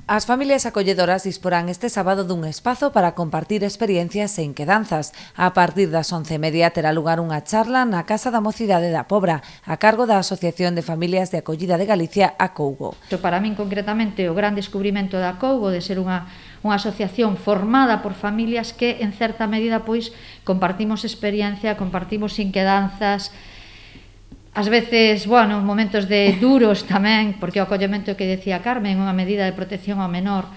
As familias acolledoras disporán este sábado dun espazo para compartir experiencias e inquedanzas. A partir das 11:30 terá lugar unha charla na Casa da Mocidade da Pobra, a cargo da Asociación de Familias de Acollida de Galicia, ACOUGO. Para min, concretamente, o gran descubrimento da ACOUGO de ser unha asociación formada por familias que, en certa medida, pois, compartimos experiencia, compartimos inquedanzas, ás veces, momentos de duros tamén, porque o acollemento que decía Carmen, unha medida de protección ao menor,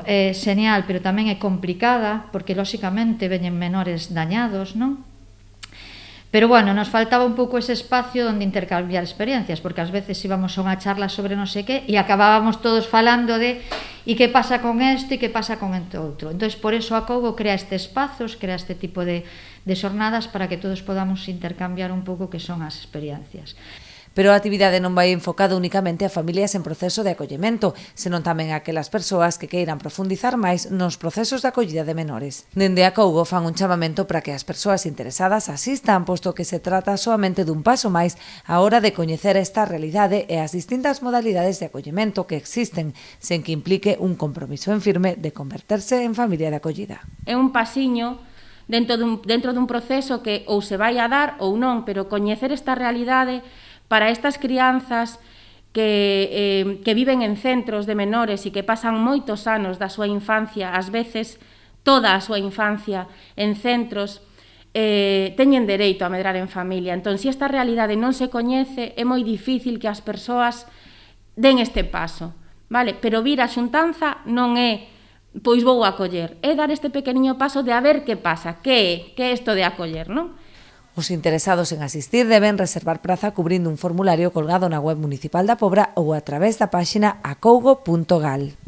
é xenial, pero tamén é complicada, porque, lóxicamente, veñen menores dañados, non? Pero, nos faltaba un pouco ese espacio onde intercambiar experiencias, porque ás veces íbamos a unha charla sobre non sei que e acabábamos todos falando de e que pasa con este e que pasa con este outro. Entón, por eso a ACOUGO crea estes espazos, crea este tipo de xornadas para que todos podamos intercambiar un pouco que son as experiencias. Pero a actividade non vai enfocada únicamente a familias en proceso de acollemento, senón tamén a aquelas persoas que queiran profundizar máis nos procesos de acollida de menores. Dende a ACOUGO fan un chamamento para que as persoas interesadas asistan, posto que se trata soamente dun paso máis á hora de coñecer esta realidade e as distintas modalidades de acollemento que existen, sen que implique un compromiso en firme de converterse en familia de acollida. É un pasiño dentro dun proceso que ou se vai a dar ou non, pero coñecer esta realidade para estas crianzas que viven en centros de menores e que pasan moitos anos da súa infancia, ás veces toda a súa infancia, en centros, teñen dereito a medrar en familia. Entón, se esta realidade non se coñece, é moi difícil que as persoas den este paso, vale? Pero vir a xuntanza non é pois vou acoller, é dar este pequeniño paso de a ver que pasa, que é isto de acoller, non? Os interesados en asistir deben reservar praza cubrindo un formulario colgado na web municipal da Pobra ou a través da páxina acougo.gal.